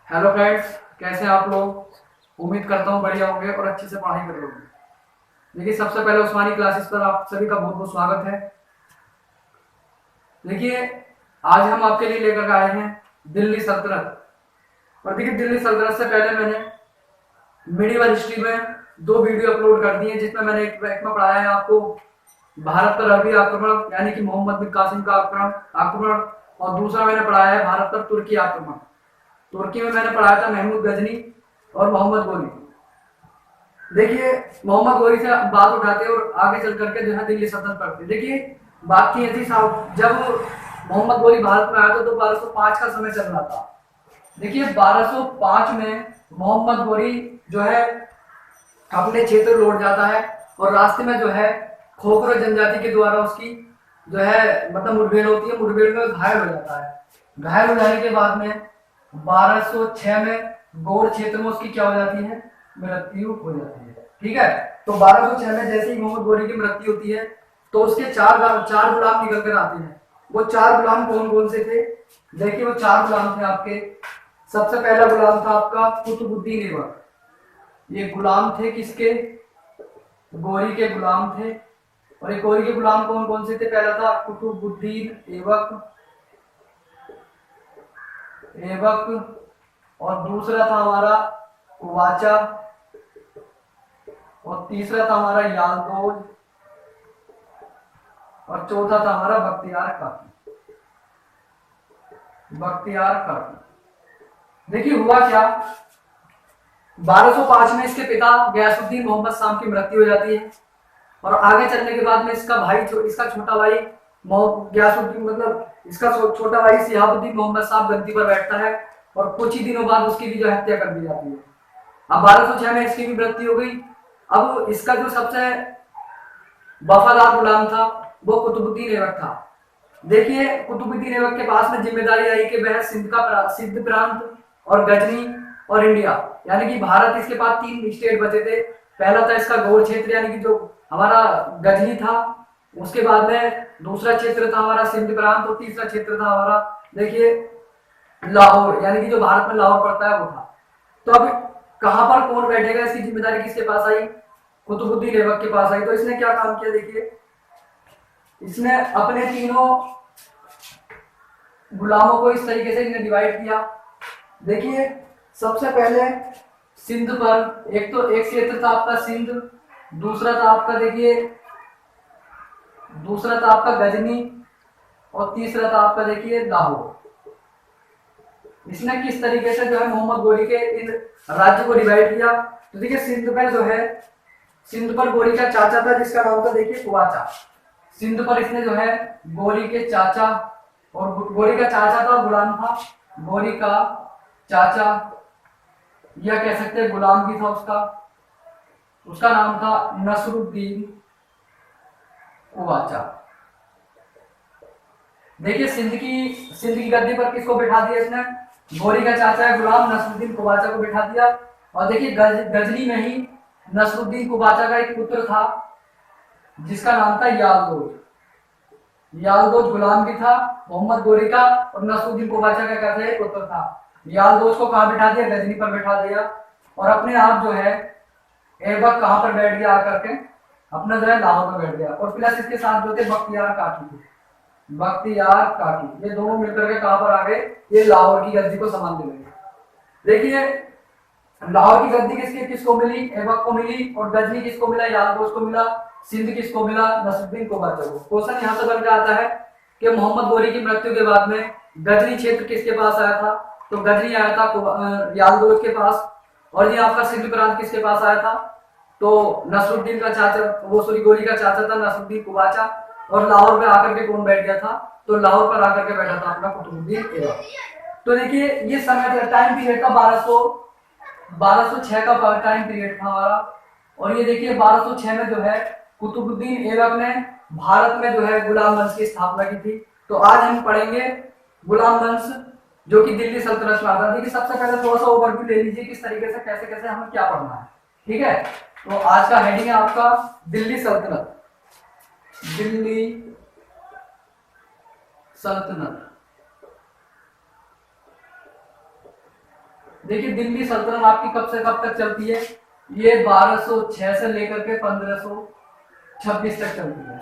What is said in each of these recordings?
Hello friends, कैसे हैं आप लोग। उम्मीद करता हूँ बढ़िया होंगे और अच्छे से पढ़ाई कर लोगे। देखिए, सबसे पहले उस्मानी क्लासेस पर आप सभी का बहुत बहुत स्वागत है। देखिए, आज हम आपके लिए लेकर आए हैं दिल्ली सल्तनत। और देखिए, दिल्ली सल्तनत से पहले मैंने मिडिवल हिस्ट्री में दो वीडियो अपलोड कर दिए, जिसमें मैंने एक में पढ़ाया है आपको भारत पर अरबी आक्रमण यानी कि मोहम्मद बिन कासिम का आक्रमण। और दूसरा मैंने पढ़ाया है भारत पर तुर्की आक्रमण। तुर्की में मैंने पढ़ाया था महमूद गजनी और मोहम्मद गोरी। देखिए, मोहम्मद गोरी से बात उठाते और आगे चल करके जो है दिल्ली सल्तनत पढ़ते। देखिए, बात की थी साहब, जब मोहम्मद गोरी भारत में आया था तो 1205 का समय चल रहा था। देखिए, 1205 में मोहम्मद गोरी जो है अपने क्षेत्र लौट जाता है और रास्ते में जो है खोखर जनजाति के द्वारा उसकी जो है मतलब मुठभेड़ होती है। मुठभेड़ में घायल हो जाता है। घायल हो जाने के बाद में 1206 में गौड़ क्षेत्र में उसकी क्या हो जाती है, मृत्यु हो जाती है। ठीक है, तो 1206 में जैसे ही मोहम्मद गोरी की मृत्यु होती है तो उसके चार गुलाम निकल कर आते हैं। वो चार गुलाम कौन कौन से थे? देखिए, वो चार गुलाम थे आपके। सबसे पहला गुलाम था आपका कुतुबुद्दीन ऐबक। ये गुलाम थे किसके? गोरी के गुलाम थे। और ये गोरी के गुलाम कौन कौन से थे? पहला था कुतुबुद्दीन ऐबक ऐबक और दूसरा था हमारा कुवाचा और तीसरा था हमारा यालदोज और चौथा था हमारा बख्तियार काकी। देखिए, हुआ क्या, 1205 में इसके पिता गयासुद्दीन मोहम्मद शाम की मृत्यु हो जाती है। और आगे चलने के बाद में इसका भाई इसका छोटा भाई गयासुद्दीन मतलब इसका छोटा भाई सिहाबुद्दीन मोहम्मद साहब गद्दी पर बैठता है और कुछ ही दिनों बाद उसकी भी जो हत्या कर दी जाती है। अब 1206 में इसकी भी मृत्यु हो गई। अब इसका जो सबसे वफादार गुलाम था वो कुतुबुद्दीन ऐबक था। देखिए, कुतुबुद्दीन ऐबक के पास में जिम्मेदारी आई कि वह सिंध प्रांत और गजनी और इंडिया यानी कि भारत, इसके पास तीन स्टेट बचे थे। पहला था इसका गौड़ क्षेत्र यानी कि जो हमारा गजनी था। उसके बाद में दूसरा क्षेत्र था हमारा सिंध प्रांत और तीसरा क्षेत्र था हमारा, देखिए, लाहौर यानी कि जो भारत में लाहौर पड़ता है वो था। तो अब कहां पर कौन बैठेगा, इसकी जिम्मेदारी किसके पास आई? कुतुबुद्दीन ऐबक के पास आई। तो इसने क्या काम किया? देखिए, इसने अपने तीनों गुलामों को इस तरीके से इन्हें डिवाइड किया। देखिए, सबसे पहले सिंध पर एक क्षेत्र था आपका सिंध। दूसरा था आपका, देखिए, दूसरा था आपका गजनी और तीसरा था आपका, देखिए, लाहौर। इसने किस तरीके से जो है मोहम्मद गोरी के इन राज्य को डिवाइड किया? तो देखिए, सिंध पर जो है, सिंध पर गोरी का चाचा था जिसका नाम था, देखिए, कुवाचा। सिंध पर इसने जो है गोरी के चाचा और गोरी का चाचा था, गुलाम था। गोरी का चाचा या कह सकते हैं गुलाम भी था उसका। उसका नाम था नसरुद्दीन कुवाचा। देखिए, सिंध की गद्दी पर किसको बिठा दिया इसने? गोरी का चाचा है गुलाम नसरुद्दीन कुवाचा को बिठा दिया। और देखिए, गजनी में ही नसरुद्दीन कुवाचा का एक पुत्र था जिसका नाम था यालदोज। यालदोज गुलाम भी था मोहम्मद गोरी का और नसरुद्दीन कुवाचा का कहते हैं पुत्र था। यालदोज को कहां बिठा दिया? गजनी पर बिठा दिया। और अपने आप जो है ऐबक कहां पर बैठ गया आकर के? अपना जो है लाहौर में बैठ गया। और प्लस इसके साथ जो थे बख्तियार काकी थे। बख्तियार काकी, ये दोनों मिलकर के कहां पर आ गए? ये लाहौर की गद्दी को संभालने लगे। देखिए, लाहौर की गद्दी किसको मिली? ऐबक को मिली। और गजनी किसको मिला? यालदोज को मिला। सिंध किसको मिला? नसरुद्दीन कुवाचा को। क्वेश्चन यहां से बन के आता है कि मोहम्मद गोरी की मृत्यु के बाद में गजनी क्षेत्र किसके पास आया था? तो गजनी आया था यालदोज के पास। और ये आपका सिंध प्रांत किसके पास आया था? तो नसरुद्दीन का चाचा, वो सॉरी, गोरी का चाचा था नसरुद्दीन कुवाचा। और लाहौर में आकर के कौन बैठ गया था? तो लाहौर पर आकर के बैठा था अपना कुतुबुद्दीन ऐबक। तो देखिए, ये समय टाइम पीरियड का 1206 का टाइम पीरियड था हमारा। और ये देखिए, 1206 में जो है कुतुबुद्दीन ऐबक ने भारत में जो है गुलाम वंश की स्थापना की थी। तो आज हम पढ़ेंगे गुलाम वंश जो कि दिल्ली सल्तनत में आता है। देखिए, सबसे पहले थोड़ा सा ओवरव्यू ले लीजिए किस तरीके से कैसे कैसे हमें क्या पढ़ना है। ठीक है, तो आज का हेडिंग है आपका दिल्ली सल्तनत। दिल्ली सल्तनत। देखिए दिल्ली सल्तनत आपकी कब से कब तक चलती है, ये 1206 से लेकर के 1526 तक चलती है।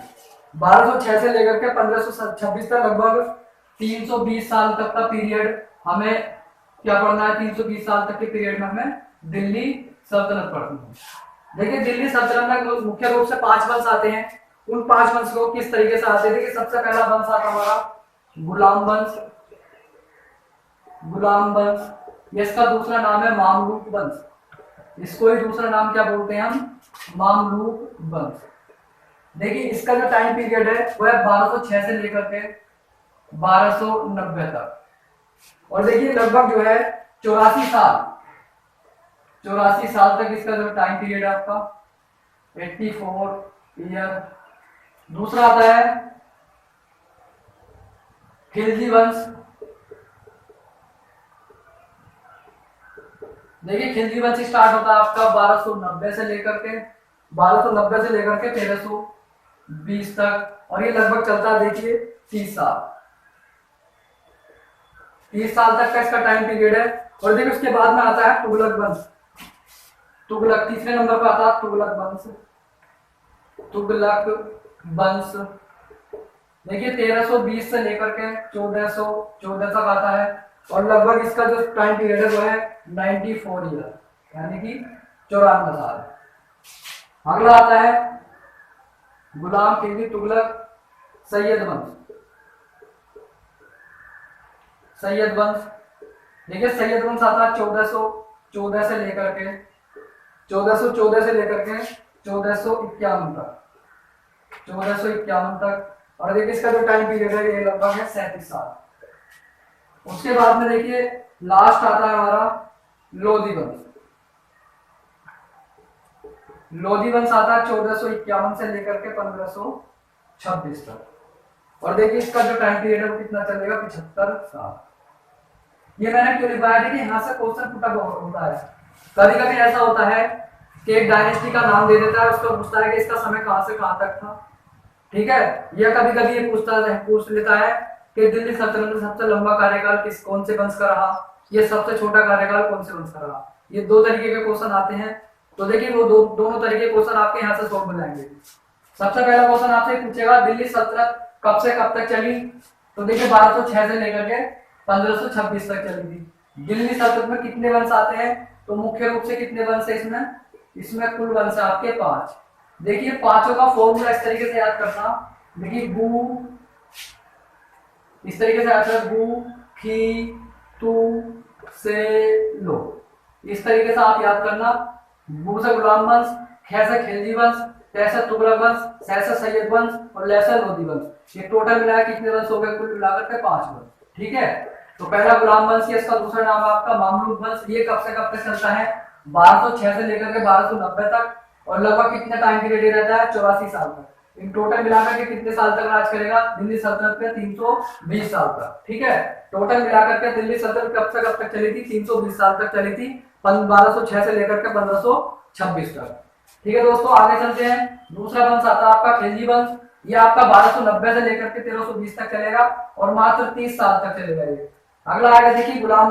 1206 से लेकर के 1526 तक लगभग 320 साल तक का पीरियड हमें क्या पढ़ना है, 320 साल तक के पीरियड में हमें दिल्ली सल्तनत पढ़नी है। देखिए दिल्ली सल्तनत में मुख्य रूप से 5 वंश आते हैं। उन 5 वंश को किस तरीके से आते थे कि सबसे पहला वंश आता हमारा गुलाम वंश, गुलाम वंश, इसका दूसरा नाम है मामलूक वंश, इसको ही दूसरा नाम क्या बोलते हैं हम, मामलूक वंश। देखिए इसका जो टाइम पीरियड है वो है 1206 से लेकर के 1290 तक, और देखिए लगभग जो है 84 साल तक इसका जो टाइम पीरियड है आपका 84 ईयर। दूसरा आता है खिलजी वंश। देखिए खिलजी वंश स्टार्ट होता है आपका 1290 से लेकर के 1320 तक, और ये लगभग चलता है देखिए 30 साल तक का इसका टाइम पीरियड है। और देखिए उसके बाद में आता है तुगलक वंश। तुगलक तीसरे नंबर पर आता है तुगलक वंश, तुगलक वंश। देखिए 1320 से लेकर के 1414 तक आता है, और लगभग इसका जो टाइम पीरियड है वो है 94 ईयर, यानी कि 94 साल। अगला आता है गुलाम खिलजी तुगलक सैयद वंश। सैयद वंश, देखिए सैयद वंश आता है 1414 से लेकर के 1451 तक, 1451 तक। और देखिए इसका जो टाइम पीरियड है ये लगभग है 37 साल। उसके बाद में देखिए लास्ट आता है हमारा लोधी वंश। लोधी वंश आता है 1451 से लेकर के 1526 तक, और देखिए इसका जो टाइम पीरियड है वो कितना चलेगा, 75 साल। ये मैंने क्यों लिखवाया, देखिए यहाँ से क्वेश्चन पुट अप होता है। कभी कभी ऐसा होता है कि एक डायनेस्टी का नाम दे देता है, उसको पूछता है कि इसका समय कहां से कहां तक था, ठीक है। या कभी कभी ये पूछ लेता है कि दिल्ली सल्तनत में सबसे लंबा कार्यकाल कौन से वंश का रहा, ये सबसे छोटा कार्यकाल कौन से वंश का रहा। ये 2 तरीके के क्वेश्चन आते हैं। तो देखिए वो दोनों तरीके के क्वेश्चन आपके यहाँ से सॉल्व हो जाएंगे। सबसे पहला क्वेश्चन आपसे पूछेगा दिल्ली सल्तनत कब से कब तक चली, तो देखिए 1206 से लेकर के 1526 तक चली थी। दिल्ली सल्तनत में कितने वंश आते हैं, तो मुख्य रूप से कितने वंश है इसमें कुल वंश है आपके 5। देखिए पांचों का फॉर्मूला इस तरीके से याद करना, देखिए गु, इस तरीके से याद करना, गु खी तू से लो, इस तरीके से आप याद करना। गु से गुलाम वंश, ख से खिलजी वंश, त से तुगलक वंश, स से सैयद वंश और ल से लोधी वंश। ये टोटल मिलाकर कितने वंश हो गए, कुल मिलाकर के 5 वंश, ठीक है। तो पहला गुलाम वंश, इसका दूसरा नाम है आपका मामलूक वंश। ये कब से कब तक चलता है, 1206 से लेकर के 1290 तक, और लगभग कितने टाइम पीरियड रहता है, 84 साल तक। इन टोटल मिलाकर के कितने साल तक राज करेगा दिल्ली सल्तनत पे, 320 साल तक, ठीक है। टोटल मिलाकर के दिल्ली सल्तनत कब से कब तक चली थी, 320 साल तक चली थी, 1206 से लेकर के 1526 तक, ठीक है। दोस्तों आगे चलते हैं। दूसरा वंश आता है आपका खिलजी वंश। ये आपका 1290 से लेकर के 1320 तक चलेगा, और मात्र 30 साल तक चलेगा ये। अगला आएगा देखिए गुलाम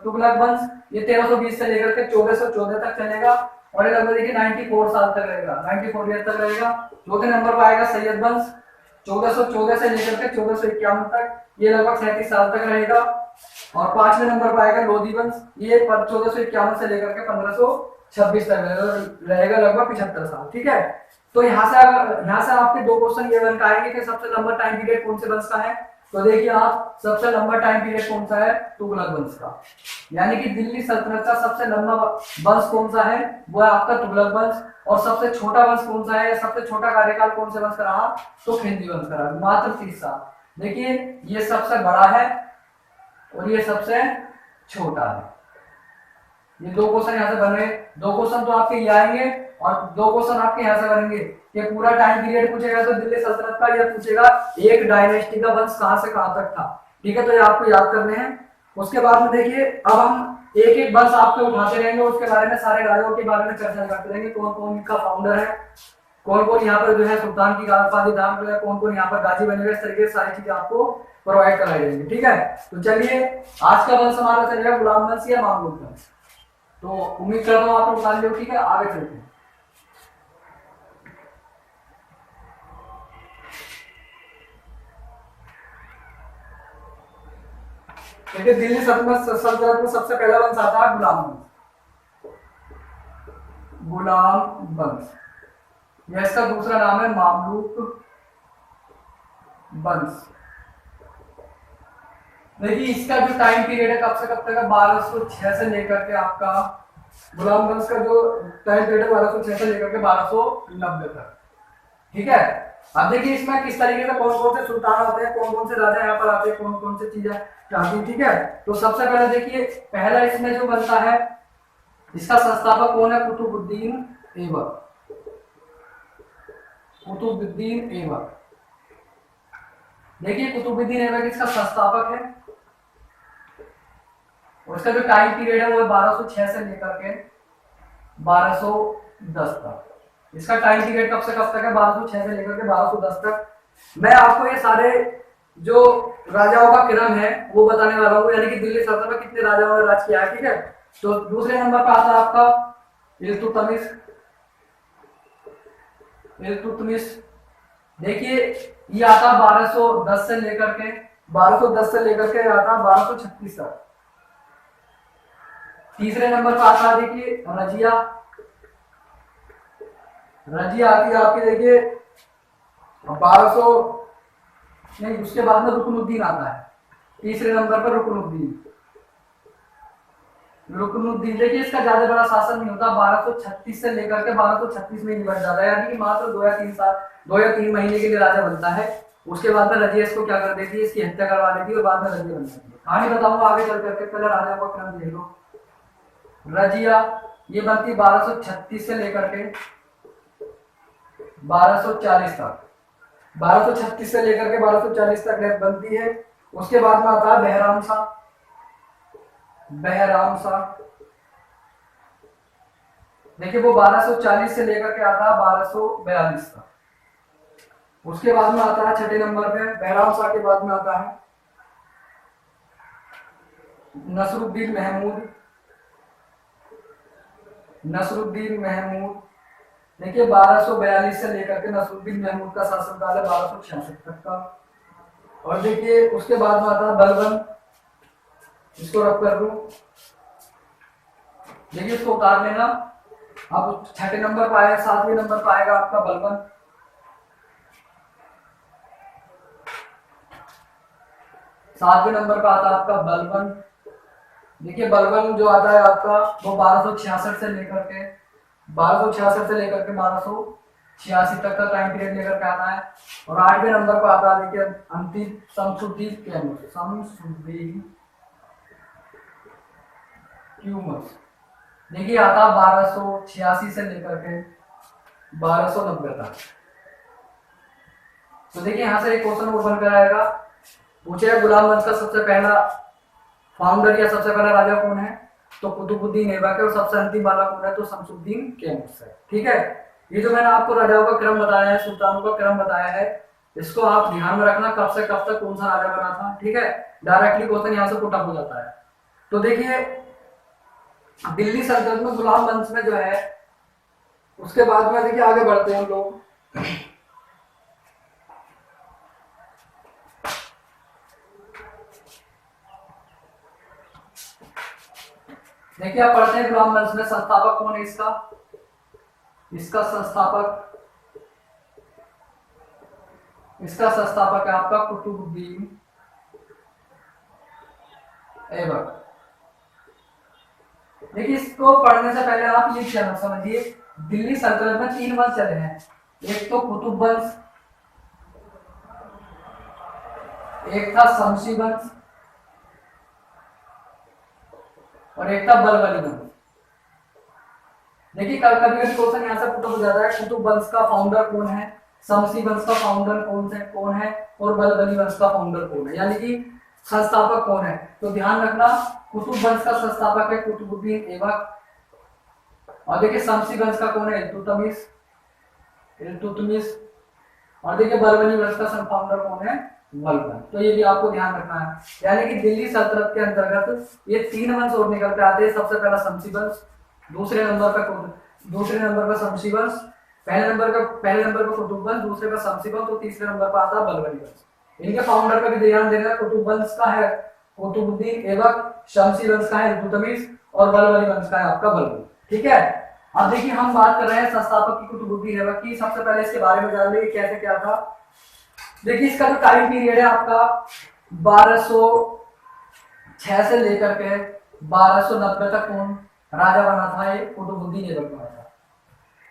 तुगलक वंश। ये 1320 से लेकर के 1414 तक चलेगा, और ये लगभग देखिए 94 साल तक रहेगा, 94 ईयर तक रहेगा। चौथे नंबर पर आएगा सैयद वंश, 1414 से लेकर के 1451 तक, ये लगभग 37 साल तक रहेगा। और 5वें नंबर पर आएगा लोधी वंश। ये 1451 से लेकर के 1526 तक रहेगा, लगभग 75 साल, ठीक है। तो यहाँ से आपके 2 क्वेश्चन ये बन आएंगे कि सबसे लंबा टाइम पीरियड कौन से वंश का है। तो देखिए आप, सबसे लंबा टाइम पीरियड कौन सा है, तुगलक वंश का, यानी कि दिल्ली सल्तनत का सबसे लंबा वंश कौन सा है, वो है आपका तुगलक वंश। और सबसे छोटा वंश कौन सा है, सबसे छोटा कार्यकाल कौन से वंश का रहा, तो खिलजी वंश का रहा, मात्र 30 साल। देखिए ये सबसे बड़ा है और ये सबसे छोटा है। ये 2 क्वेश्चन यहाँ से बन रहे, 2 क्वेश्चन तो आपके ये आएंगे, और 2 क्वेश्चन आपके यहाँ से बनेंगे कि पूरा टाइम पीरियड पूछेगा तो दिल्ली सल्तनत का, यह पूछेगा एक डायनेस्टी का वंश कहां से कहां तक था, ठीक है। तो ये आपको याद करने हैं। उसके बाद में देखिए अब हम एक एक वंश आपके उठाते रहेंगे, उसके बारे में सारे राजाओं के बारे में चर्चा करते रहेंगे, कौन कौन इनका फाउंडर है, कौन कौन यहाँ पर जो है सुल्तान की दाम जो है, कौन कौन यहाँ पर गाजी बनेगा, इस तरीके से सारी चीजें आपको प्रोवाइड कराई जाएंगी। ठीक है, तो चलिए आज का वंश हमारा चलेगा गुलाम वंश या मामलूक वंश। तो उम्मीद करता हूँ आप लोग जान लो। ठीक है, आगे चलते हैं। देखिए दिल्ली सल्तनत में सबसे पहला वंश आता है गुलाम वंश। गुलाम वंश, यह इसका दूसरा नाम है मामलूक वंश। देखिए इसका जो टाइम पीरियड है कब से कब तक है, 1206 से लेकर के आपका गुलाम वंश का जो टाइम पीरियड है 1206 से लेकर के 1290 तक। ठीक है, अब देखिए इसमें किस तरीके से कौन कौन से सुल्तान होते हैं, कौन कौन से राजा यहाँ पर आते हैं, कौन कौन से चीजें आती हैं। ठीक है, तो सबसे पहले देखिए पहला इसमें जो बनता है, इसका संस्थापक कौन है, कुतुबुद्दीन ऐबक। कुतुबुद्दीन ऐबक, देखिए कुतुबुद्दीन ऐबक इसका संस्थापक है। उसका जो टाइम पीरियड है वो 1206 से लेकर के 1210 तक। इसका टाइम पीरियड कब से कब तक है, 1206 से लेकर के 1210 तक। मैं आपको ये सारे जो राजाओं का क्रम है वो बताने वाला हूँ, यानी कि दिल्ली सल्तनत में कितने राजाओं ने राज किया है। ठीक है, तो दूसरे नंबर पर आता है आपका इल्तुतमिश। इल्तुतमिश देखिए ये आता 1210 से लेकर के 1210 से लेकर के आता 1236 तक। तीसरे नंबर पर आता है देखिए रजिया। रजिया आती है आपकी देखिए 1200 नहीं, उसके बाद में रुकनुद्दीन आता है तीसरे नंबर पर। रुकनुद्दीन देखिए इसका ज्यादा बड़ा शासन नहीं होता, 1236 से लेकर के 1236 में निपट जाता है, यानी कि मात्र 2 या 3 साल 2 या 3 महीने के लिए राजा बनता है। उसके बाद में रजिया इसको क्या कर देती है, इसकी हत्या करवा देती है और बाद में रजिया बन जाती है। कहानी बताऊंगा आगे चल करके, पहले राजा का क्रम देख लो। रजिया ये बनती 1236 से लेकर के 1240 तक। 1236 से लेकर के 1240 तक बनती है। उसके बाद में आता है बहराम शाह। बहराम शाह देखिए वो 1240 से लेकर के आता है 1242 तक। उसके बाद में आता है छठे नंबर पे बहराम शाह के बाद में आता है नसरुद्दीन महमूद। नसरुद्दीन महमूद देखिए 1242 से लेकर के नसरुद्दीन महमूद का शासनकाल है 1266 तक का। और देखिए उसके बाद में आता है बलबन, इसको रख कर दूं, देखिए इसको उतार लेना। अब छठे नंबर पर आएगा, 7वें नंबर पर आएगा आपका बलबन। सातवें नंबर पर आता है आपका बलबन। देखिए बलबन जो आता है आपका वो 1266 से लेकर के 1286 तक का टाइम पीरियड लेकर के आता है। और 8वें नंबर पर आता है देखिए अंतिम शमसुद्दीन क्यूमस। देखिए आता 1286 से लेकर के 1290 तक। तो देखिए यहां से एक क्वेश्चन और बनकर आएगा, पूछेगा गुलाम वंश का सबसे पहला फाउंडर या सबसे पहला राजा कौन है, तो कुतुबुद्दीन ऐबक है। और सबसे अंतिम वाला कौन है, तो शमसुद्दीन कैमूस है। ठीक है, ये जो मैंने आपको राजाओं का क्रम बताया है, सुल्तानों का क्रम बताया है, इसको आप ध्यान में रखना कब से कब तक कौन सा राजा बना था। ठीक है, डायरेक्टली क्वेश्चन यहाँ से पुट अप हो जाता है। तो देखिए दिल्ली सल्तनत में गुलाम वंश में जो है, उसके बाद में देखिए आगे बढ़ते हैं हम लोग। देखिए आप पढ़ते हैं गुलाम वंश में संस्थापक कौन है इसका, इसका संस्थापक है आपका कुतुबुद्दीन ऐबक। देखिए इसको पढ़ने से पहले आप ये समझिए, दिल्ली सल्तनत में 3 वंश चले हैं। एक तो कुतुब वंश, एक था शमसी वंश और एक था बलबली वंश। देखिए कभी कभी क्वेश्चन यहाँ से पुट हो जाता है, कुतुब वंश का फाउंडर कौन है, शमसी वंश का फाउंडर कौन है और बलबली वंश का फाउंडर कौन है, यानी कि संस्थापक कौन है। तो ध्यान रखना, कुतुब वंश का संस्थापक है कुतुबुद्दीन ऐबक। और देखिए शमसी वंश का कौन है, इल्तुतमिश। इल्तुतमिश। और देखिए बलबनी वंश का फाउंडर कौन है? बलबन। तो ये भी आपको ध्यान रखना है। यानी कि दिल्ली सल्तनत के अंतर्गत ये 3 वंश और निकल के आते हैं। सबसे पहला शमसी वंश, दूसरे नंबर का शमसी वंश, पहले नंबर का कुतुब वंश, दूसरे का शमसी वंश, तो तीसरे नंबर पर आता है बलबनी वंश। इनके फाउंडर का भी ध्यान देना। कुतुब वंश का है कुतुबुद्दीन ऐबक, शमसी वंश का है इल्तुतमिश, और बलबनी वंश का है आपका बलबन। ठीक है। अब देखिए हम बात कर रहे हैं संस्थापक की कुतुबुद्दीन ऐबक की। सबसे पहले इसके बारे में जान लेंगे कैसे क्या था। देखिए इसका जो टाइम पीरियड है आपका 1206 से लेकर के 1290 तक कौन राजा बना था? ये कुतुबुद्दीन ऐबक बना था।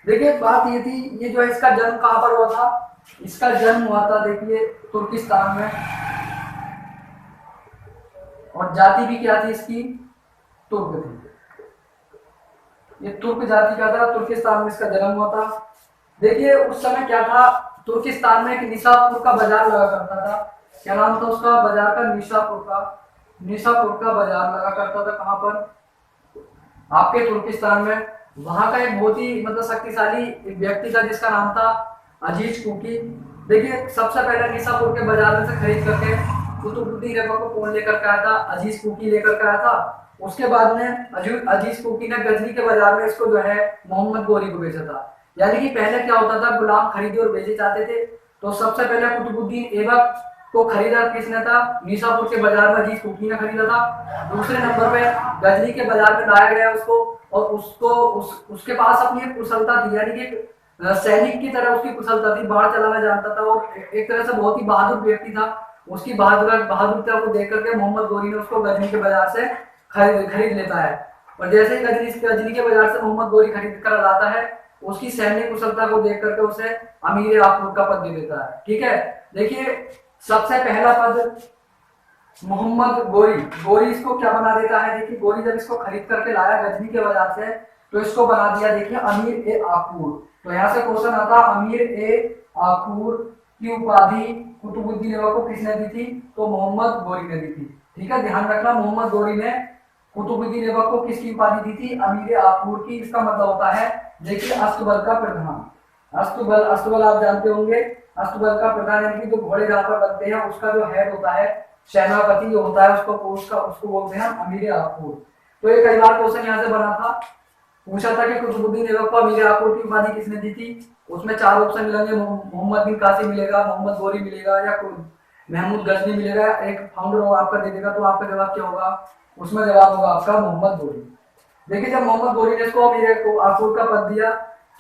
देखिए बात ये थी, ये जो है इसका जन्म कहां पर हुआ था? इसका जन्म हुआ था देखिए तुर्किस्तान में, और जाति भी क्या थी इसकी? तुर्क थी। ये तुर्क जाति का था, तुर्किस्तान में इसका जन्म हुआ था। देखिए उस समय क्या था, तुर्किस्तान में एक निशापुर का बाजार लगा करता था। क्या नाम था उसका बाजार का? निशापुर का बाजार लगा करता था। कहां पर? आपके तुर्किस्तान में। वहां का एक बहुत ही मतलब शक्तिशाली व्यक्ति था जिसका नाम था अजीज कुकी। देखिए सबसे पहले निशापुर के बाजार में से खरीद करके कुतुबुद्दीन ऐबक को कौन लेकर के आया था? अजीज कुकी लेकर के आया था। उसके बाद में अजीज कुकी ने गजनी के बाजार में इसको जो है मोहम्मद गोरी को बेचा था। यानी कि पहले क्या होता था, गुलाम खरीदे और बेचे जाते थे। तो सबसे पहले कुतुबुद्दीन ऐबक को खरीदा किसने था? निशापुर के बाजार में अजीज कुकी ने खरीदा था। दूसरे नंबर पे गजनी के बाजार में लाया गया उसको, और उसके पास अपनी एक कुशलता थी। यानी कि सैनिक की तरह उसकी कुशलता थी, बाढ़ चलाना जानता था, और एक तरह से बहुत ही बहादुर व्यक्ति था। उसकी बहादुरता को देख करके मोहम्मद गोरी ने उसको गजनी के बाजार से खरीद लेता है। और जैसे ही गजनी के बाजार से मोहम्मद गोरी खरीद कर लाता है, उसकी सैन्य कुशलता को देख करके उसे अमीर आफूर का पद दे देता है। ठीक है। देखिए सबसे पहला पद मोहम्मद गोरी इसको क्या बना देता है? देखिए गोरी जब इसको खरीद करके लाया गजनी के बाजार से, तो इसको बना दिया देखिए अमीर ए आफूर। तो यहाँ से क्वेश्चन आता, अमीर ए आफूर की उपाधि कुतुबुद्दीन ऐबक को किसने दी थी? तो मोहम्मद गोरी ने दी थी। ठीक है, ध्यान रखना, मोहम्मद गोरी ने कुतुबुद्दीन ऐबक को किसकी उपाधि दी थी? अमीर आफूर की। इसका मतलब होता है देखिए अस्तबल का प्रधान। अस्तबल आप जानते होंगे। अस्तबल का प्रधान यानी कि जो घोड़े जहां पर बनते हैं उसका जो हेड होता है, सेनापति जो होता है, उसको बोलते हैं अमीर आफूर। तो ये कई बार क्वेश्चन यहाँ से बना था, पूछा था कि कुतुबुद्दीन ऐबक को अमीर आफूर की उपाधि किसने दी थी? उसमें 4 ऑप्शन मिलेंगे, मोहम्मद बिन कासिम मिलेगा, मोहम्मद गोरी मिलेगा, या महमूद गजनी मिलेगा। एक फाउंडर आपका दे देगा, तो आपका जवाब क्या होगा? उसमें जवाब होगा आपका मोहम्मद गोरी। देखिए जब मोहम्मद गोरी ने इसको अमीर आफूर का पद दिया,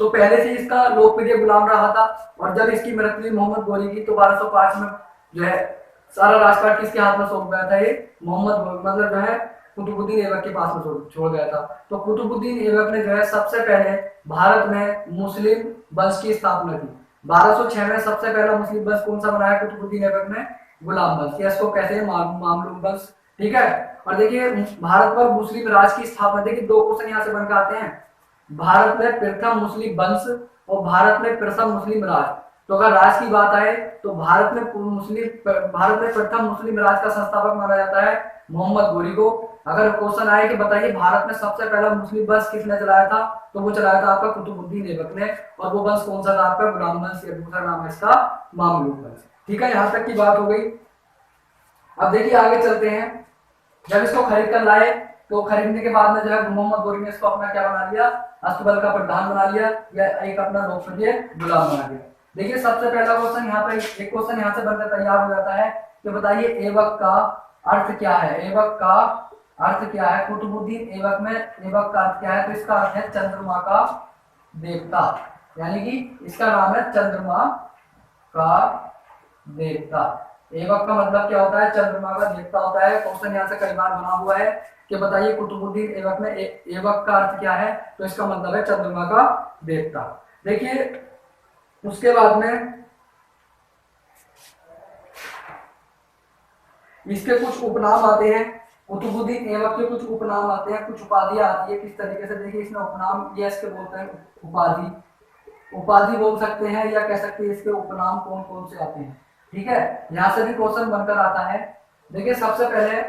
तो पहले से इसका लोकप्रिय गुलाम रहा था। और जब इसकी मृत्यु हुई मोहम्मद गोरी की, तो 1205 में जो है सारा राजपाट किसके हाथ में सौंप गया था? ये मोहम्मद मतलब जो है कुतुबुद्दीन ऐबक के पास में छोड़ गया था। तो कुतुबुद्दीन ऐबक ने जो है सबसे पहले भारत में मुस्लिम वंश की स्थापना की। 1206 में सबसे पहला मुस्लिम वंश कौन सा बनाया कुतुबुद्दीन ऐबक ने? गुलाम वंश। इसको कहते हैं मामलूक वंश। ठीक है। और देखिए भारत पर मुस्लिम राज की स्थापना, देखिए 2 क्वेश्चन यहाँ से बनकर आते हैं, भारत में प्रथम मुस्लिम वंश और भारत में प्रथम मुस्लिम राज। तो अगर राज की बात आए तो भारत में प्रथम मुस्लिम राज का संस्थापक माना जाता है मोहम्मद गोरी को। अगर क्वेश्चन आए कि बताइए भारत में सबसे पहला मुस्लिम वंश किसने चलाया था, तो वो चलाया था आपका कुतुबुद्दीन ऐबक ने। और वो वंश कौन सा था आपका? गुलाम वंश, या दूसरा नाम है इसका मामलूक वंश। ठीक है, यहाँ तक की बात हो गई। अब देखिए आगे चलते हैं। जब इसको खरीद कर लाए, तो खरीदने के बाद में जो है मोहम्मद गोरी ने इसको अपना क्या बना लिया? अस्तबल का प्रधान बना लिया, या एक अपना लोकप्रिय गुलाम बना लिया। देखिए सबसे पहला क्वेश्चन यहाँ पर, एक क्वेश्चन यहाँ से बनकर तैयार हो जाता है कि बताइए ऐबक का अर्थ क्या है? ऐबक का अर्थ क्या है? कुतुबुद्दीन ऐबक में ऐबक का अर्थ क्या है? तो इसका अर्थ है चंद्रमा का देवता। यानी कि इसका नाम है चंद्रमा का देवता। ऐबक का मतलब क्या होता है? चंद्रमा का देवता होता है। क्वेश्चन यहाँ से कई बार बना हुआ है कि बताइए कुतुबुद्दीन ऐबक में ऐबक का अर्थ क्या है? तो इसका मतलब है चंद्रमा का देवता। देखिए उसके बाद में इसके कुछ उपनाम आते हैं। कुतुबुद्दीन ऐबक के कुछ उपनाम आते हैं, कुछ उपाधियां आती है। किस तरीके से? देखिए इसमें उपनाम ये इसके बोलते हैं उपाधि बोल सकते हैं, या कह सकते हैं इसके उपनाम कौन कौन से आते हैं। ठीक है, यहाँ से भी क्वेश्चन बनकर आता है। देखिए सबसे पहले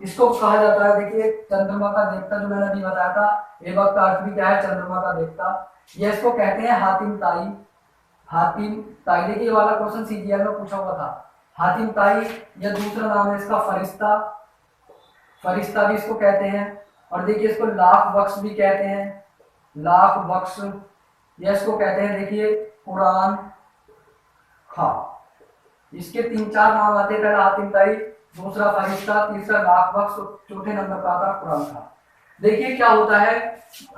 इसको कहा जाता है, देखिए चंद्रमा का देवता, जो मैंने अभी बताया था। ऐबक का अर्थ भी क्या है? चंद्रमा का देवता। ये इसको कहते हैं हातिम ताई। हातिम ताई। देखिए ये वाला क्वेश्चन सीजीएल में पूछा हुआ था। हातिम ताई या दूसरा नाम है इसका फरिश्ता, फरिश्ता भी इसको कहते हैं। और देखिए इसको लाख बख्श भी कहते हैं, लाख बख्श या इसको कहते हैं देखिए कुरान खां। इसके 3-4 नाम आते हैं, पहला हातिम ताई, दूसरा फरिश्ता, तीसरा लाख बख्श, चौथे नंबर पर आता है कुरान खां। देखिए क्या होता है,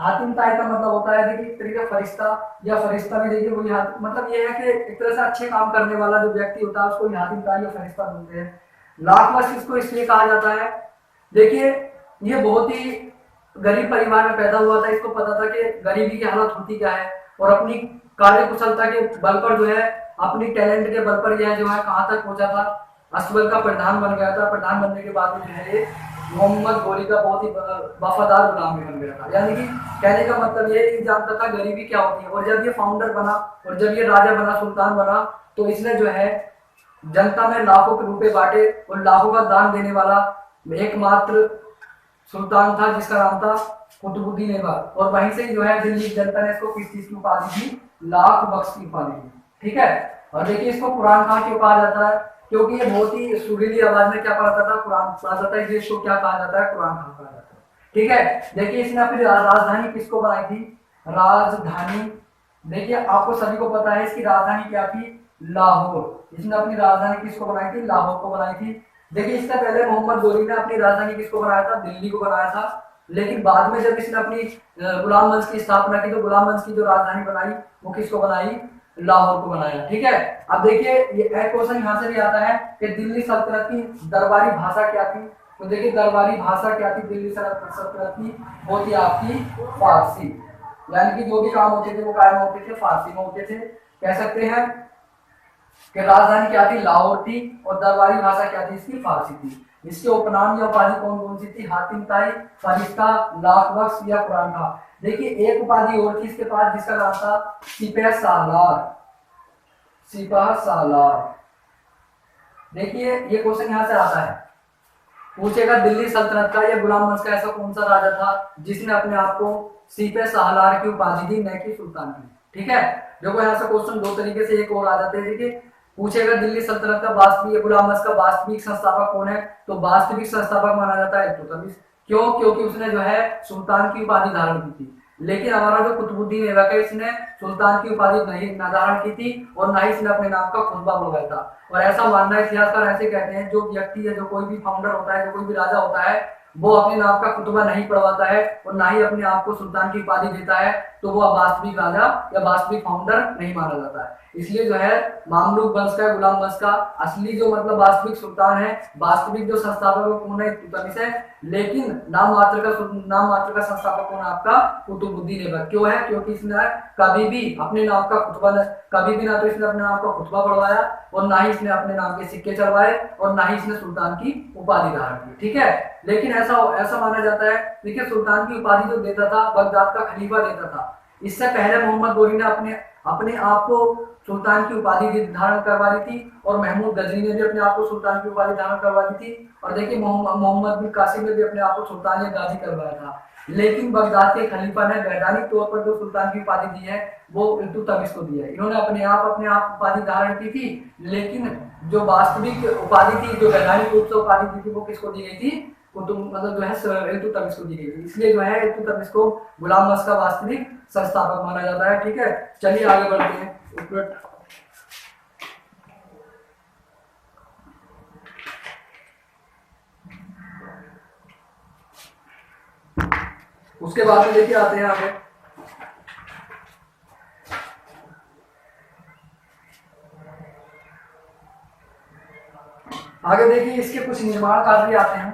हातिम ताई का मतलब होता है देखिए एक तरीके फरिश्ता या फरिश्ता भी देखिए वही मतलब ये है कि एक तरह से अच्छे काम करने वाला जो व्यक्ति होता है उसको हातिम ताई या फरिश्ता बोलते हैं। लाख बख्श इसको इसलिए कहा जाता है, देखिए ये बहुत ही गरीब परिवार में पैदा हुआ था, इसको पता था कि गरीबी की हालत होती क्या है, और अपनी कार्य कुशलता के बल पर जो है, अपनी टैलेंट के बल पर यह जो है कहां तक पहुंचा था, अस्तबल का प्रधान बन गया था। प्रधान बनने के बाद जो है ये मोहम्मद गोरी का बहुत ही वफादार गुलाम भी बन गया था। यानी कि कहने का मतलब ये नहीं जानता था गरीबी क्या होती है। और जब ये फाउंडर बना और जब ये राजा बना, सुल्तान बना, तो इसने जो है जनता में लाखों के रुपए बांटे और लाखों का दान देने वाला एकमात्र सुल्तान था जिसका नाम था कुतुबुद्दीन ऐबक। और वहीं से जो है दिल्ली जनता ने इसको किस चीज की उपाधि दी, लाख बख्श की उपाधि दी। ठीक है। और देखिए इसको कुरान खां क्यों कहा जाता है, क्योंकि ये बहुत ही सुरीली आवाज में क्या पढ़ाता था, कुरान पढ़ाता था, इसलिए इसको क्या कहा जाता है, कुरान खां कहा जाता है। ठीक है। देखिए इसने अपनी राजधानी किसको बनाई थी, राजधानी, देखिए आपको सभी को पता है इसकी राजधानी क्या थी, लाहौर। इसने अपनी राजधानी किसको बनाई थी, लाहौर को बनाई थी। देखिए इससे पहले मोहम्मद गोरी ने अपनी राजधानी किसको बनाया था, दिल्ली को बनाया था। लेकिन बाद में जब इसने अपनी गुलामगंज की स्थापना की तो गुलामगंज की जो राजधानी बनाई वो किसको बनाई, लाहौर को बनाया। ठीक है। अब देखिए ये एक क्वेश्चन यहाँ से भी आता है कि दिल्ली सल्तनत की दरबारी भाषा क्या थी। तो देखिए दरबारी भाषा क्या थी दिल्ली सल्तनत की, वो थी आपकी फारसी। यानी कि जो भी काम होते थे वो कायम होते थे फारसी में होते थे। कह सकते हैं कि राजधानी क्या थी, लाहौर थी, और दरबारी भाषा क्या थी, इसकी फारसी थी। इसके उपनाम या उपाधि कौन कौन सी थी, हातिम ताई, फरिश्ता, लाख बख्श या कुरान खां। देखिए एक उपाधि और थी इसके पास जिसका नाम था सिपह सालार, सिपह सालार। देखिए ये क्वेश्चन यहां से आता है, पूछेगा दिल्ली सल्तनत का या गुलामगंज का ऐसा कौन सा राजा था जिसने अपने आप को सिपह सालार की उपाधि दी, न कि सुल्तान की। ठीक है। देखो यहाँ से क्वेश्चन दो तरीके से एक और आ जाते हैं। देखिए पूछेगा दिल्ली सल्तनत का वास्तविक, गुलामगंज का वास्तविक संस्थापक कौन है, तो वास्तविक संस्थापक माना जाता है इल्तुतमिश। क्यों, क्योंकि उसने जो है सुल्तान की उपाधि धारण की थी। लेकिन हमारा जो कुतुबुद्दीन ऐबक है इसने सुल्तान की उपाधि नहीं धारण की थी और ना ही इसने अपने नाम का खुतबा बुलवाया था। और ऐसा मानना है, इतिहासकार ऐसे कहते हैं, जो व्यक्ति है, जो कोई भी फाउंडर होता है, जो कोई भी राजा होता है, वो अपने नाम का खुतबा नहीं पढ़वाता है और ना ही अपने आप को सुल्तान की उपाधि देता है, तो वो वास्तविक राजा या वास्तविक फाउंडर नहीं माना जाता है। इसलिए जो है मामलुक वंश का, गुलाम वंश का असली जो मतलब वास्तविक सुल्तान है, वास्तविक जो संस्थापक वो कौन है, इल्तुतमिश है। लेकिन नाम मात्र का संस्थापक कौन है, आपका कुतुबुद्दीन ऐबक। क्यों है, क्योंकि इसने कभी भी अपने नाम का खुतबा, कभी भी ना तो इसने अपने नाम का खुतबा पढ़वाया और ना ही इसने अपने नाम के सिक्के चढ़वाए और ना ही इसने सुल्तान की उपाधि धारण की। ठीक है। लेकिन ऐसा माना जाता है, देखिए सुल्तान की उपाधि जो देता था बगदाद का खलीफा देता था। इससे पहले मोहम्मद गोरी ने अपने आप को सुल्तान की उपाधि धारण करवा ली थी और महमूद गजनी ने भी अपने आप को सुल्तान की उपाधि धारण करवा दी थी। और देखिए मोहम्मद बिन कासिम ने भी अपने आप को सुल्तान या गाजी करवाया था। लेकिन बगदाद के खलीफा ने वैधानिक तौर पर जो सुल्तान की उपाधि दी है वो इल्तुतमिश को दी है। इन्होंने अपने आप उपाधि धारण की थी, लेकिन जो वास्तविक उपाधि थी, जो वैधानिक रूप से उपाधि दी थी, वो किसको दी गई थी, मतलब जो है इल्तुतमिश को दी गई थी। इसलिए जो है इल्तुतमिश को गुलाम वंश का वास्तविक संस्थापक माना जाता है। ठीक है। चलिए आगे बढ़ते हैं। उसके बाद में देखिए आते हैं आगे देखिए इसके कुछ निर्माण कार्य भी आते हैं।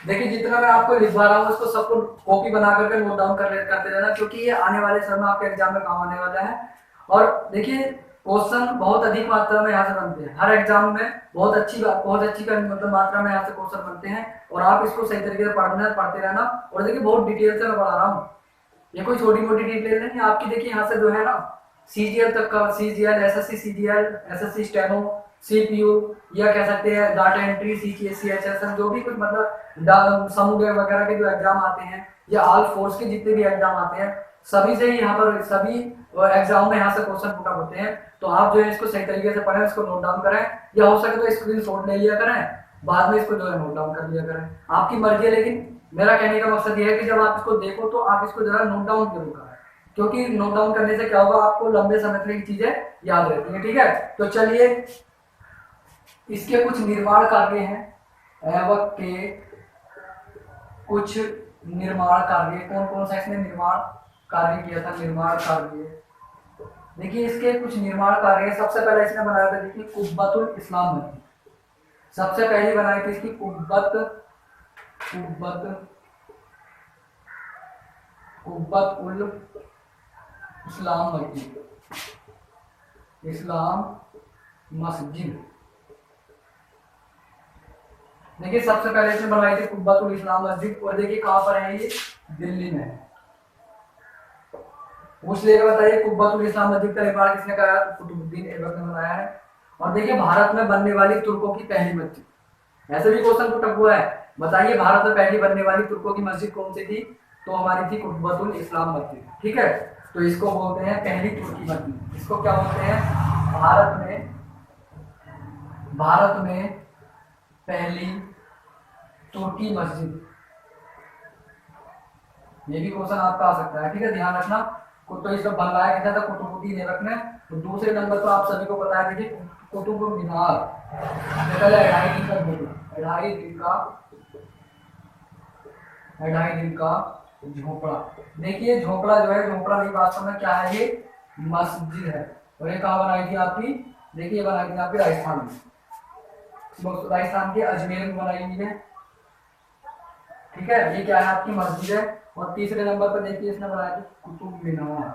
देखिए जितना मैं आपको लिखवा रहा हूँ उसको सबको कॉपी बना करके नोट डाउन करते रहना, क्योंकि ये आने वाले समय में आपके एग्जाम में काम आने वाला है। और देखिए क्वेश्चन बहुत अधिक मात्रा में यहाँ से बनते हैं, हर एग्जाम में बहुत अच्छी मतलब मात्रा में यहाँ से क्वेश्चन बनते हैं। और आप इसको सही तरीके से पढ़ते रहना। और देखिए बहुत डिटेल से मैं पढ़ा रहा हूँ, ये कोई छोटी मोटी डिटेल नहीं है आपकी। देखिए यहाँ से जो है ना सीजीएल तक का, CGL, SSC CGL, SSC steno, CPU, या कह सकते हैं डाटा एंट्री, CHSM, जो भी कुछ मतलब समुदाय वगैरह के जो एग्जाम आते हैं या ऑल फोर्स के जितने भी एग्जाम आते हैं, सभी से ही यहाँ पर सभी एग्जाम में यहाँ से क्वेश्चन पुट अप होते हैं। तो आप जो है इसको सही तरीके से पढ़ें, इसको नोट डाउन करें, या हो सके तो स्क्रीनशॉट ले लिया करें, बाद में इसको जो है नोट डाउन कर लिया करें, आपकी मर्जी है। लेकिन मेरा कहने का मकसद ये है कि जब आप इसको देखो तो आप इसको जरा नोट डाउन जरूर करें, क्योंकि नोट डाउन करने से क्या होगा, आपको लंबे समय तक चीजें याद रहती हैं। ठीक है, तो चलिए इसके कुछ निर्माण कार्य हैं। ऐवक के कुछ निर्माण कार्य, कौन कौन सा इसने निर्माण कार्य किया था? निर्माण कार्य, देखिए इसके कुछ निर्माण कार्य। सबसे पहले इसने बनाया था, देखिए कुब्बतुल इस्लाम मस्जिद, सबसे पहली बनाई थी इसकी कुब्बत उल इस्लाम मस्जिद, इस्लाम मस्जिद। देखिए सबसे पहले इसने बनवाई थी कुब्बतुल इस्लाम मस्जिद, और देखिए कहां पर है ये? दिल्ली में है। पूछ लेगा, बताइए कुब्बतुल इस्लाम मस्जिद का निर्माण किसने कराया? तो कुतुबुद्दीन ऐबक ने बनाया है। और देखिए भारत में बनने वाली तुर्कों की पहली मस्जिद, ऐसे भी क्वेश्चन पुट हुआ है, बताइए भारत में पहली बनने वाली तुर्कों की मस्जिद कौन सी थी? तो हमारी थी कुब्बतुल इस्लाम मस्जिद। ठीक है, तो इसको बोलते हैं पहली तुर्की मस्जिद। इसको क्या बोलते हैं? भारत में पहली तुर्की मस्जिद। ये भी क्वेश्चन आपका आ सकता है, ठीक है, ध्यान रखना। तो इसको बनवाया गया था कुतुबुद्दीन ऐबक ने। तो दूसरे नंबर पर आप सभी को पता है, देखिए कुतुब मीनार, अढ़ाई दिन का झोपड़ा। देखिए झोपड़ा जो है, झोपड़ा नहीं, वास्तव में क्या है, ये मस्जिद है। और ये कहाँ बनाई थी आपकी? देखिए ये बनाई थी आपकी राजस्थान में, राजस्थान के अजमेर में बनाई हुई है। ठीक है, ये क्या है? आपकी मस्जिद है। और तीसरे नंबर पर देखिए इसने बनाया थी कुतुब मीनार।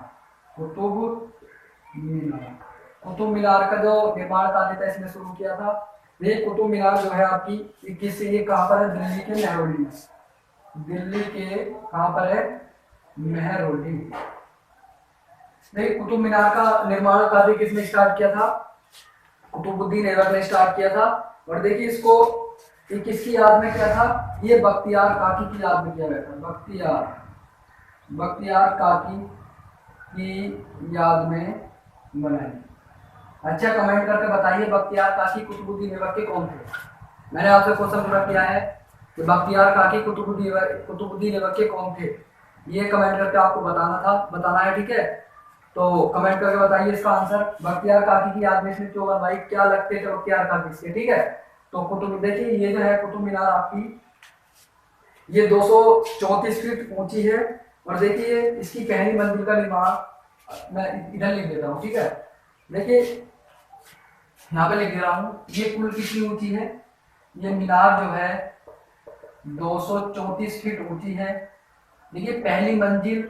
कुतुब मीनार का जो निर्माण कार्य था इसने शुरू किया था। ये कुतुब मीनार जो है आपकी, ये कहाँ पर है? दिल्ली के मेहरौली में। दिल्ली के कहाँ पर है? मेहरौली। देखिए कुतुब मीनार का निर्माण कार्य किसने स्टार्ट किया था? कुतुबुद्दीन ऐबक ने स्टार्ट किया था। और देखिए इसको ये किसकी याद में किया था? ये बख्तियार काकी की याद में किया गया था। बख्तियार काकी की याद में बनाई। अच्छा, कमेंट करके बताइए बख्तियार काकी कुतुबुद्दीन ऐबक के कौन थे? मैंने आपसे क्वेश्चन पूरा किया है कि बख्तियार काकी कुतुबुद्दीन ऐबक के कौन थे? ये कमेंट करके आपको बताना है। ठीक है, तो कमेंट करके बताइए इसका आंसर। बख्तियार काकी की याद में इसने क्यों बनवाई? क्या लगते थे बख्तियार काकी से? ठीक है, तो कुतुब, देखिए ये जो है कुतुब मीनार आपकी, ये 234 फीट ऊंची है। और देखिए इसकी पहली मंजिल का निर्माण मैं इधर लिख देता हूँ। ठीक है, देखिए यहाँ पे लिख दे रहा हूँ, ये कुल कितनी ऊंची है? ये मीनार जो है 234 फीट ऊंची है। देखिए पहली मंजिल,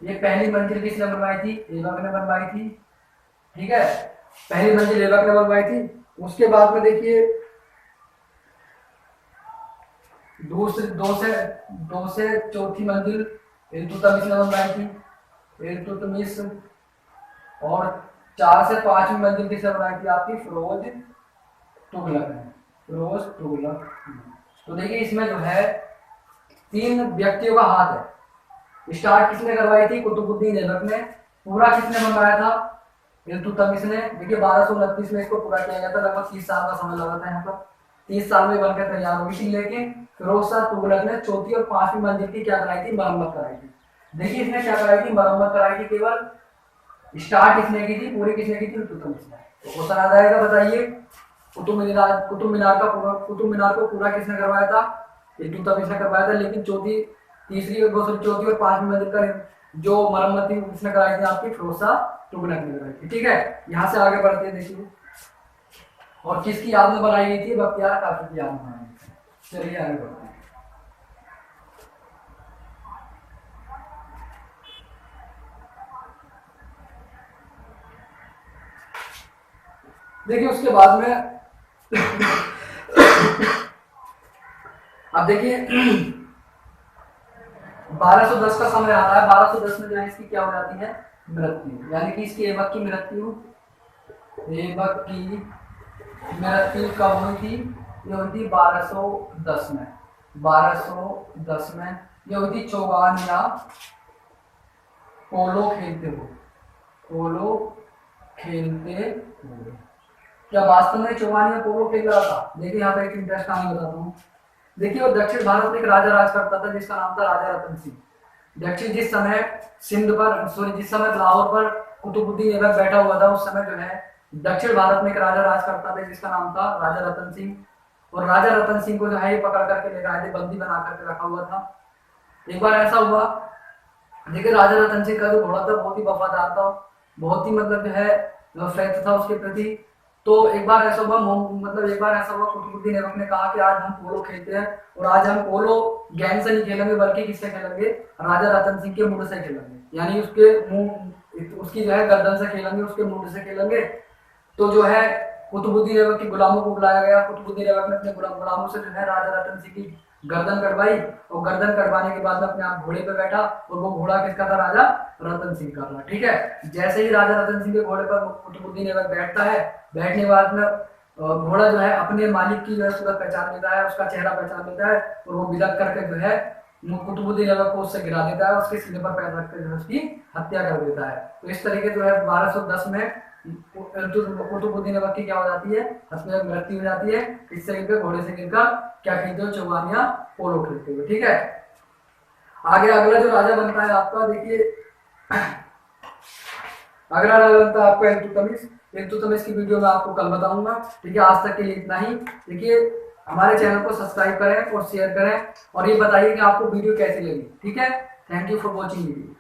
ये पहली मंजिल किसने बनवाई थी? ऐबक ने बनवाई थी। ठीक है, पहली मंजिल ऐबक ने बनवाई थी। उसके बाद में देखिए दो से चौथी मंजिल इल्तुतमिश ने बनवाई थी, इल्तुतमिश। और 4 से 5वीं मंजिल किसने बनाई थी? आपकी फिरोज तुगलक ने, फिरोज तुगलक। तो देखिए इसमें जो है 3 व्यक्तियों का हाथ है। स्टार्ट किसने करवाई थी? कुतुबुद्दीन ऐबक ने। पूरा किसने बनवाया था? इल्तुतमिश ने। देखिए 1229 में इसको पूरा किया गया था। लगभग 30 साल का समय लगा था यहाँ पर। 30 साल में बनकर तैयार हुई थी। लेकिन फिरोज शाह तुगलक ने चौथी और 5वीं मंजिल की क्या कराई थी? मरम्मत कराई थी। देखिए इसने क्या कराई थी? मरम्मत कराई थी। केवल स्टार्ट किसने की थी? पूरी किसने की थी? इल्तुतमिश ने। तो क्वेश्चन आ जाएगा, बताइए कुतुब मीनार को पूरा किसने करवाया था? इल्तुतमिश ने करवाया था। लेकिन चौथी और 5वीं मंजिल का जो मरम्मत थी किसने कराई थी? आपकी फिरोज शाह तुगलक ने कराई थी। ठीक है, यहाँ से आगे बढ़ते हैं। देखिए और किसकी याद में बनाई गई थी? बख्तियार काकी की याद में बनाई गई थी। चलिए आगे बढ़ते हैं। देखिए उसके बाद में अब देखिए 1210 का समय आता है। 1210 में जो है इसकी क्या हो जाती है? मृत्यु, यानी कि इसकी ऐबक की मृत्यु, ऐबक की मेरठ कब हुई थी? ये हुई थी 1210 में, 1210 में ये हुई थी चौगान या पोलो खेलते हुए, पोलो खेलते हुए। क्या वास्तव में चौगान या पोलो खेल रहा था? देखिए यहाँ पे एक इंटरेस्ट कहानी बताता हूँ। देखिए वो दक्षिण भारत में एक राजा राज करता था जिसका नाम था राजा रतन सिंह। दक्षिण जिस समय सिंध पर, सॉरी जिस समय लाहौर पर कुतुबुद्दीन ऐबक बैठा हुआ था, उस समय जो है दक्षिण भारत में एक राजा राज करता था जिसका नाम था राजा रतन सिंह। और राजा रतन सिंह को जो है ये पकड़ करके ले गए थे, बंदी बना करके रखा हुआ था। एक बार ऐसा हुआ, देखिए राजा रतन सिंह का जो घोड़ा था बहुत ही वफादार था, बहुत ही मतलब जो है फ्रेंड था उसके प्रति। तो एक बार ऐसा हुआ, मतलब एक बार ऐसा हुआ कुतुबुद्दीन ऐबक ने कहा कि आज हम पोलो खेलते हैं, और आज हम पोलो गेंद से नहीं खेलेंगे बल्कि किससे खेलेंगे? राजा रतन सिंह के मुंड से खेलेंगे, यानी उसके मुंह, उसकी जो है गर्दन से खेलेंगे, उसके मुंड से खेलेंगे। तो जो है कुतुबुद्दीन ऐबक के गुलामों को बुलाया गया। कुतुबुद्दीन ऐबक ने अपने गुलामों से जो है राजा रतन सिंह की गर्दन कटवाई, और गर्दन कटवाने के बाद में अपने आप घोड़े पे बैठा, और वो घोड़ा किसका था? राजा रतन सिंह का था। ठीक है, जैसे ही राजा रतन सिंह के घोड़े पर कुतुबुद्दीन ऐबक बैठता है, बैठने के बाद में घोड़ा जो है अपने मालिक की जो है सूरत पहचान लेता है, उसका चेहरा पहचान लेता है, और वो बिलक करके जो है कुतुबुद्दीन ऐबक को उससे गिरा देता है, उसके सीने पर पैर रखकर जो है उसकी हत्या कर देता है। तो इस तरीके जो है 1210 में कुतुबुद्दीन ऐबक की क्या हो जाती है? मृत्यु हो जाती है। किससे गिरकर? घोड़े से गिरकर। क्या खेलते हो? चौगान या पोलो खेलते हुए। ठीक है, आगे अगला जो राजा बनता है आपका, देखिए अगला राजा बनता है आपका इल्तुतमिश। इल्तुतमिश की वीडियो में आपको कल बताऊंगा। ठीक है, आज तक के लिए इतना ही। देखिए हमारे चैनल को सब्सक्राइब करें और शेयर करें, और ये बताइए कि आपको वीडियो कैसी लगी। ठीक है, thank you for watching video.